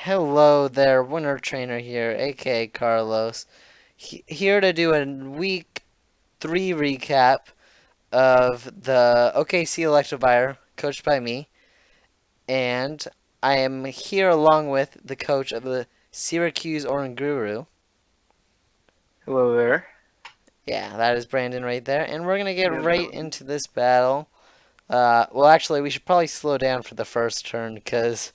Hello there, Winter Trainer here, aka Carlos. Here to do a week 3 recap of the OKC Electivire, coached by me, and I am here along with the coach of the Syracuse Oranguru. Hello there. Yeah, that is Brandon right there, and we're gonna get Yeah, right into this battle. Well, actually, we should probably slow down for the first turn because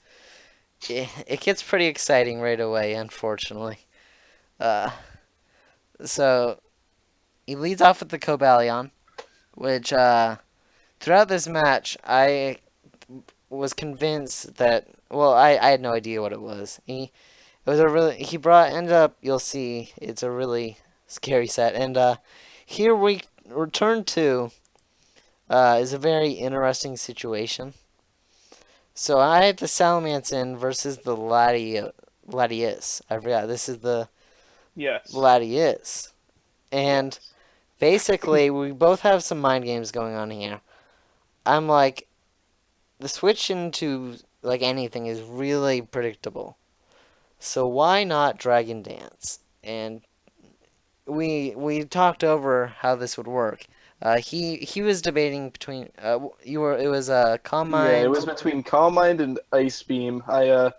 it gets pretty exciting right away, unfortunately. Uh, so he leads off with the Cobalion, which throughout this match I was convinced that I had no idea what it was. He brought ended up you'll see it's a really scary set and here we return to is a very interesting situation. So I had the Salamantin versus the Latias. I forgot this is the yes. Latias. And Yes. basically we both have some mind games going on here. I'm like the switch into like anything is really predictable. So why not Dragon Dance? And we talked over how this would work. He was debating between you were it was Calm Yeah, it Mind. was between Calm Mind and Ice Beam. I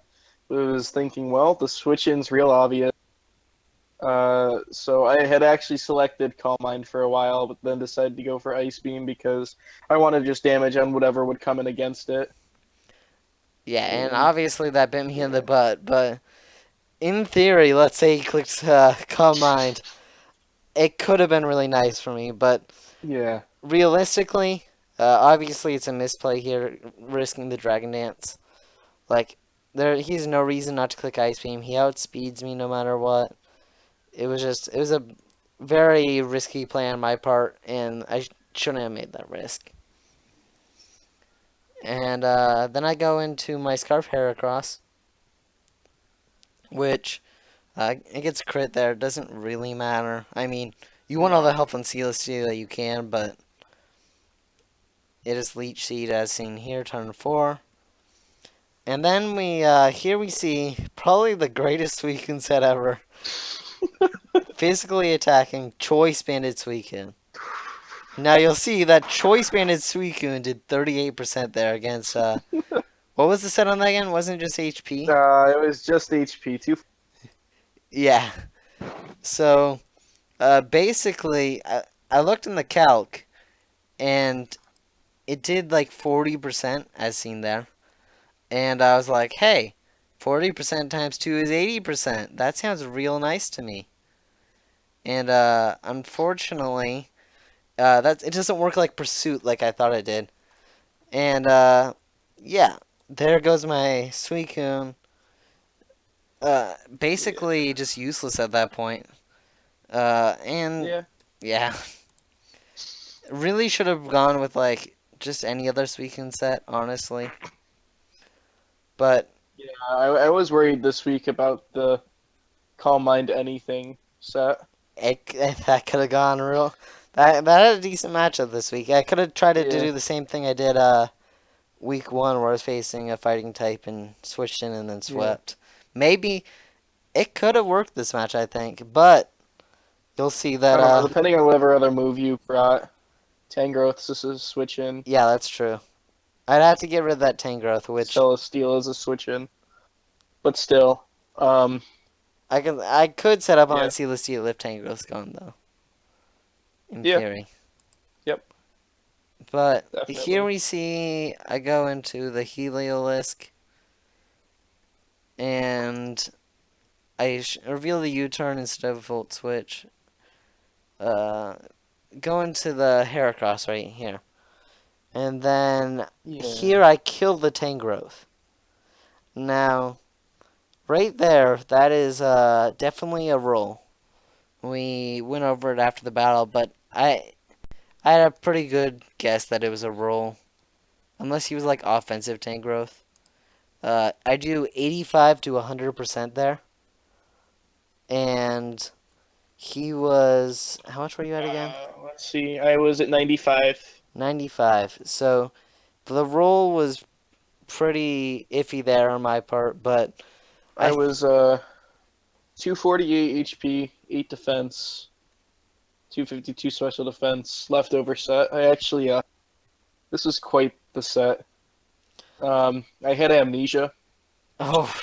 was thinking, well, the switch-in's real obvious. So I had actually selected Calm Mind for a while, but then decided to go for Ice Beam because I wanted just damage on whatever would come in against it. Yeah, and And obviously that bit me in the yeah, butt. But in theory, let's say he clicked Calm Mind, it could have been really nice for me. But yeah, realistically, obviously it's a misplay here, risking the Dragon Dance. Like, he's no reason not to click Ice Beam. He outspeeds me no matter what. It was a very risky play on my part, and I shouldn't have made that risk. And then I go into my Scarf Heracross, which it gets crit there. It doesn't really matter. I mean, you want all the no, help on Celestia that you can, but it is Leech Seed as seen here, turn 4. And then here we see probably the greatest Suicune set ever. Physically attacking Choice Banded Suicune. Now you'll see that Choice Banded Suicune did 38% there against what was the set on that again? Wasn't it just HP? it was just HP. Two. Yeah. So basically, I looked in the calc and it did like 40% as seen there, and I was like, hey, 40% times 2 is 80%. That sounds real nice to me. And unfortunately, that it doesn't work like Pursuit like I thought it did. And yeah, there goes my Suicune. Basically just useless at that point. And Yeah, yeah, really should have gone with like just any other Suicune set, honestly. But yeah. I was worried this week about the Calm Mind anything set. that could have gone real. That had a decent matchup this week. I could have tried to Yeah. do the same thing I did week 1 where I was facing a fighting type and switched in and then Yeah. swept. Maybe it could have worked this match, I think, but you'll see I that don't know, depending on whatever other move you brought. Tangrowth's just a switch in. yeah, that's true. I'd have to get rid of that Tangrowth, which Celesteal is a switch in. But still. Um I could set up on yeah. Celestia lift Tangrowth's gone though, in Yeah. theory. Yep. But here Definitely. we see I go into the Heliolisk and I reveal the U-turn instead of Volt Switch. Uh, go into the Heracross right here. And then Yeah. here I kill the Tangrowth. Now, right there, that is definitely a roll. We went over it after the battle, but I had a pretty good guess that it was a roll. Unless he was like offensive Tangrowth. I do 85 to 100% there. And he was. How much were you at again? Let's see. I was at 95. 95. So the roll was pretty iffy there on my part, but I I was 248 HP, 8 defense, 252 special defense, leftover set. I actually this was quite the set. I had amnesia. oh,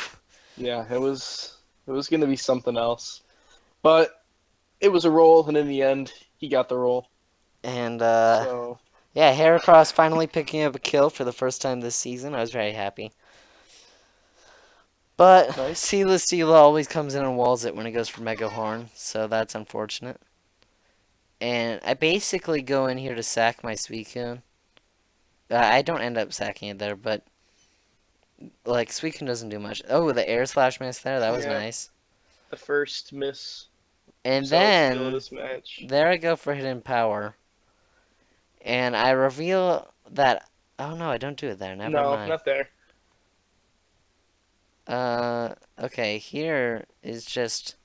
Yeah, it was gonna be something else. But it was a roll, and in the end, he got the roll. and So yeah, Heracross finally picking up a kill for the first time this season. I was very happy. But nice. Sela always comes in and walls it when he goes for Mega Horn, so that's unfortunate. And I basically go in here to sack my Suicune. I don't end up sacking it there, but like Suicune doesn't do much. Oh, the air slash miss there, that was Yeah, nice. the first miss from And Celesteela then this match. there I go for hidden power, and I reveal that. Oh no, I don't do it there. Never No, mind. not there. Okay, here is just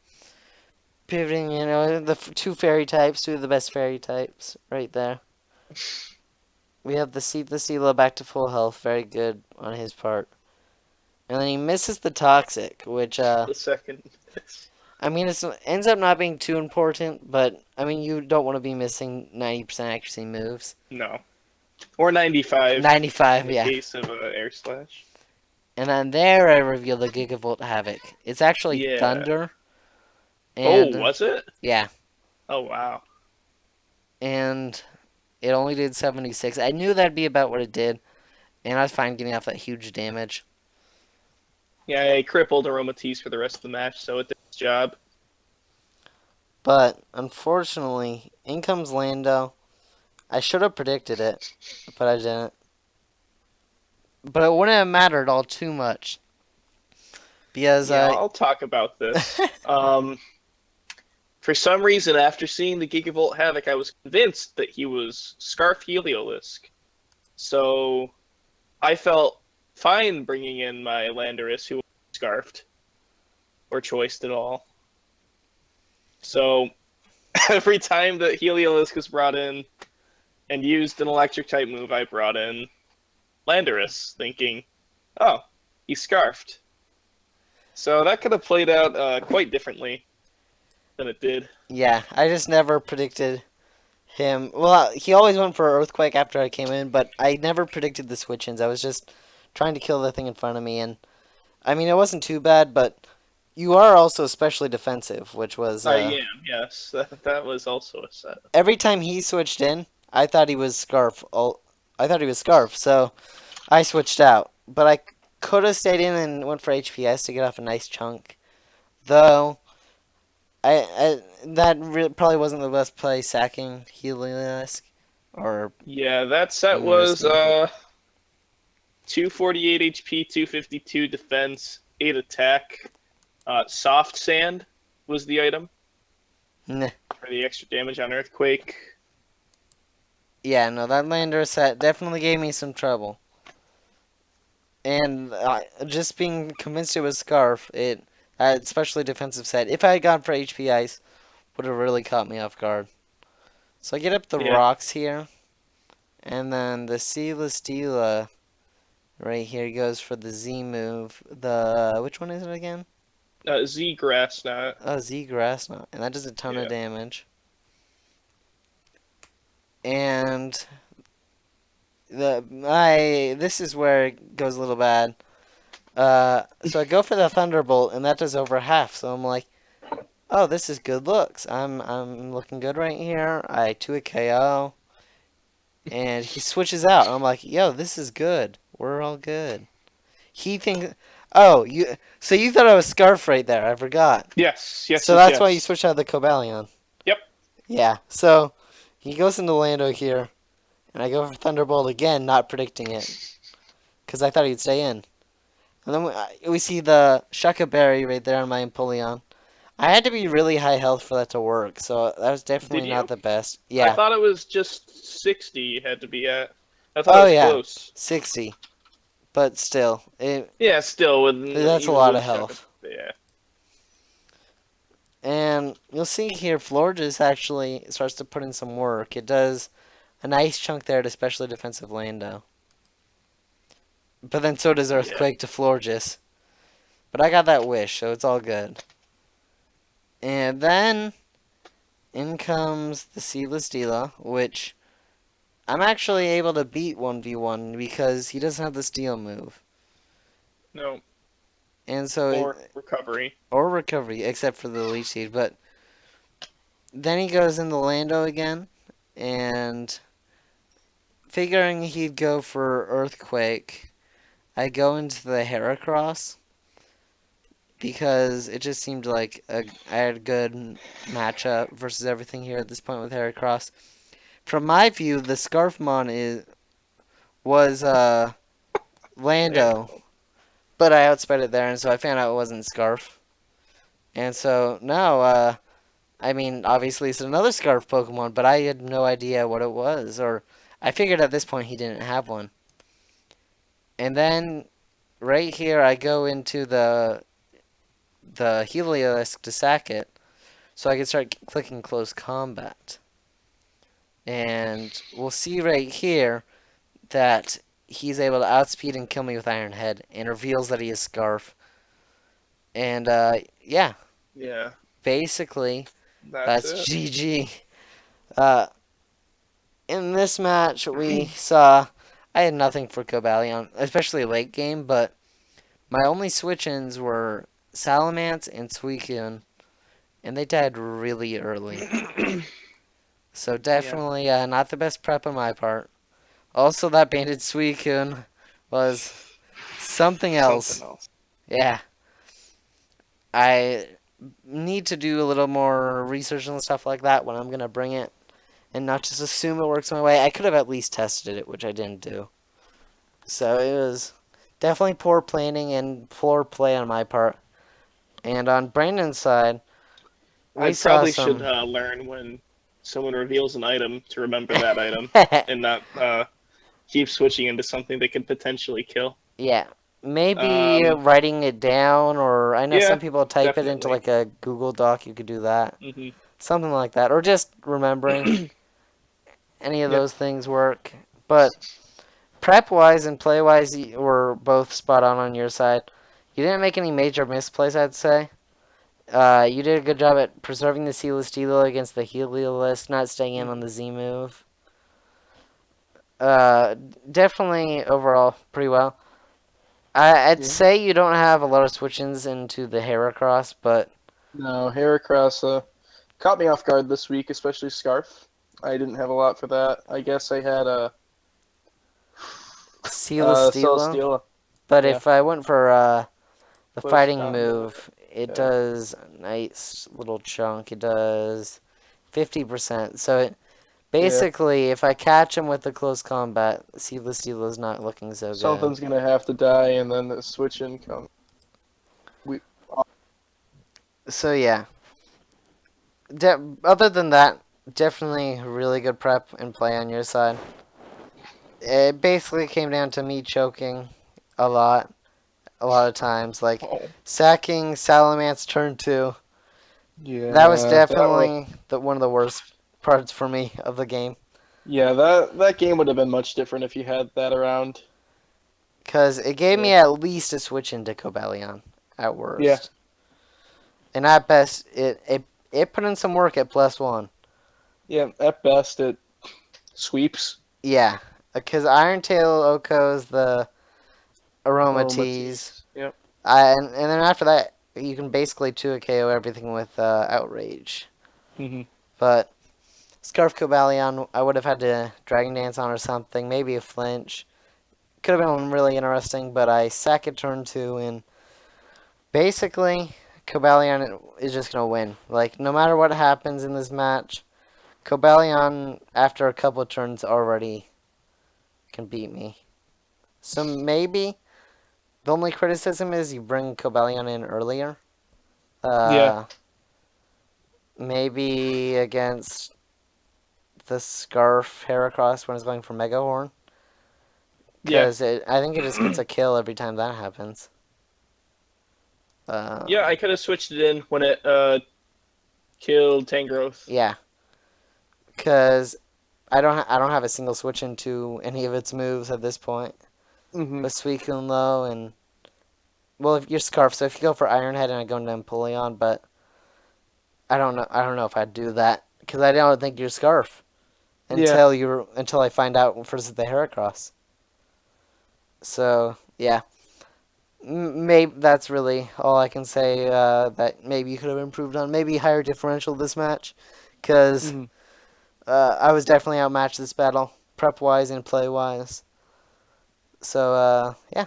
pivoting. You know, the two fairy types, two of the best fairy types, right there. We have the Seela back to full health, very good on his part. And then he misses the toxic, which The second miss. I mean, it ends up not being too important, but I mean, you don't want to be missing 90% accuracy moves. No. Or 95 in 95, the yeah. case of Air Slash. And then there I reveal the Gigavolt Havoc. It's actually Yeah. Thunder, Oh, and was it? yeah, Oh, wow. and it only did 76. I knew that'd be about what it did, and I was fine getting off that huge damage. Yeah, I crippled Aromatisse for the rest of the match, so it did its job. But unfortunately, in comes Lando. I should have predicted it, but I didn't. But it wouldn't have mattered all too much because Yeah, I'll talk about this. For some reason, after seeing the Gigavolt Havoc, I was convinced that he was Scarf Heliolisk. So I felt fine bringing in my Landorus, who was scarfed or choiced at all. So every time that Heliolisk was brought in and used an electric type move, I brought in Landorus, thinking, oh, he's scarfed. So that could have played out quite differently than it did. yeah, I just never predicted him. Well, he always went for Earthquake after I came in, but I never predicted the switch-ins. I was just trying to kill the thing in front of me, and I mean, it wasn't too bad, but you are also especially defensive, which was I am, yes. That was also a set. every time he switched in, I thought he was Scarf. I thought he was Scarf, so I switched out. But I could have stayed in and went for HPS to get off a nice chunk, though. That probably wasn't the best play sacking Heliolisk or Yeah, that set being was risky. 248 HP, 252 defense, 8 attack. Soft Sand was the item Nah. for the extra damage on Earthquake. Yeah, no, that Lander set definitely gave me some trouble. And just being convinced it was Scarf, especially defensive set. If I had gone for HP Ice, would have really caught me off guard. So I get up the Yeah, rocks here, and then the Stila right here goes for the Z move. The which one is it again? Z Grass Knot. Oh, Z Grass Knot, and that does a ton of Yeah, damage. And this is where it goes a little bad. So I go for the Thunderbolt, and that does over half. So I'm like, oh, this is good looks. I'm looking good right here. I 2 a KO, and he switches out. I'm like, yo, this is good. We're all good. He thinks, oh, so you thought I was Scarf right there. I forgot. yes, yes, So yes, that's why you yes. switched out of the Cobalion. Yep. Yeah. So he goes into Lando here, and I go for Thunderbolt again, not predicting it, because I thought he'd stay in. And then we see the Shucka Berry right there on my Empoleon. I had to be really high health for that to work, so that was Did definitely not you? the best. I Yeah. thought it was just 60 you had to be at. I thought it Oh was yeah, close. 60. But still, Yeah, still with that's a even lot of with Shaka. health. Yeah. And you'll see here, Florges actually starts to put in some work. It does a nice chunk there to especially defensive Lando. But then so does Yeah. Earthquake to Florges. But I got that wish, so it's all good. And then in comes the Seedless Stila, which I'm actually able to beat 1v1 because he doesn't have the steal move. No, And so, or recovery. or recovery, except for the Leech Seed. But then he goes in the Lando again, and figuring he'd go for Earthquake, I go into the Heracross because it just seemed like I had a good matchup versus everything here at this point with Heracross. From my view, the Scarfmon was Lando, Lando. but I outsped it there, and so I found out it wasn't Scarf. And so now, I mean, obviously it's another Scarf Pokemon, but I had no idea what it was, or I figured at this point he didn't have one. And then right here, I go into the Heliolisk to sack it, so I can start clicking close combat. And we'll see right here that he's able to outspeed and kill me with Iron Head, and reveals that he is Scarf. And yeah, Yeah, basically that's that's it. GG. Uh, in this match, we saw I had nothing for Cobalion, especially late game, but my only switch-ins were Salamence and Suicune, and they died really early. So Yeah, definitely not the best prep on my part. Also, that Banded Suicune was something something else. else. Yeah, I need to do a little more research and stuff like that when I'm gonna bring it, and not just assume it works my way. I could have at least tested it, which I didn't do. So it was definitely poor planning and poor play on my part. And on Brandon's side, I we saw probably should some. learn when someone reveals an item to remember that item and not keep switching into something that could potentially kill. Yeah, maybe Um, writing it down, or I know some yeah, people type it into definitely. like a Google Doc. You could do that, Hmm. something like that, or just remembering. Any of Yep. those things work. But prep wise and play wise, you were both spot on your side. You didn't make any major misplays, I'd say. You did a good job at preserving the Celesteela against the Heliolisk, not staying in on Hmm. the Z move. Uh, Definitely overall pretty well. I'd Yeah. say you don't have a lot of switch-ins into the Heracross, but No, Heracross caught me off guard this week, especially Scarf. I didn't have a lot for that. I guess I had a Celesteela. Celesteela. But Yeah, if I went for the close fighting combat. move, it Okay. does a nice little chunk. It does 50%. So it Yeah, basically, if I catch him with the close combat, Seedless Steel is not looking so good. something's gonna have to die, and then the switch in come. We. So yeah, other than that, definitely really good prep and play on your side. It basically came down to me choking a lot of times, like Oh. sacking Salamence turn two. That was Yeah, that would. definitely one of the worst parts for me of the game. Yeah, that game would have been much different if you had that around. Because it gave Yeah. me at least a switch into Cobalion, at Yeah. worst. And at best, it put in some work at +1. Yeah. At best, it sweeps. Yeah, because Iron Tail Oko's the Aroma Tease. Aromatisse. Yep. And then after that, you can basically 2 KO everything with Outrage. Hmm. But Scarf Cobalion, I would have had to Dragon Dance on or something, maybe a flinch. Could have been really interesting, but I sack it turn 2, and basically, Cobalion is just going to win. Like, no matter what happens in this match, Cobalion, after a couple of turns, already can beat me. So maybe the only criticism is you bring Cobalion in earlier. Yeah. Uh, Maybe against the Scarf Heracross when it's going for Mega Horn. Yeah. Because I think it just gets a kill every time that happens. Yeah, Um, I could have switched it in when it killed Tangrowth. yeah, because I don't have a single switch into any of its moves at this point. Hmm. With Suicune low and well, if you're Scarf, so if you go for Iron Head and I go into Empoleon, but I don't know. I don't know if I'd do that because I don't think you're Scarf Yeah. until I find out versus the Heracross. So yeah, maybe that's really all I can say. That maybe you could have improved on. Maybe higher differential this match, because Mhm. I was definitely outmatched this battle, prep wise and play wise. So yeah.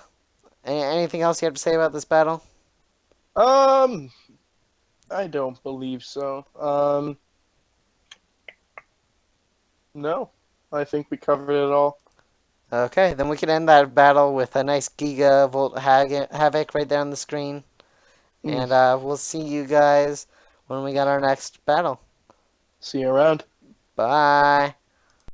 Anything else you have to say about this battle? Um, I don't believe so. No, I think we covered it all. Okay, then we can end that battle with a nice Gigavolt Havoc right there on the screen. Mm. And we'll see you guys when we got our next battle. See you around. Bye.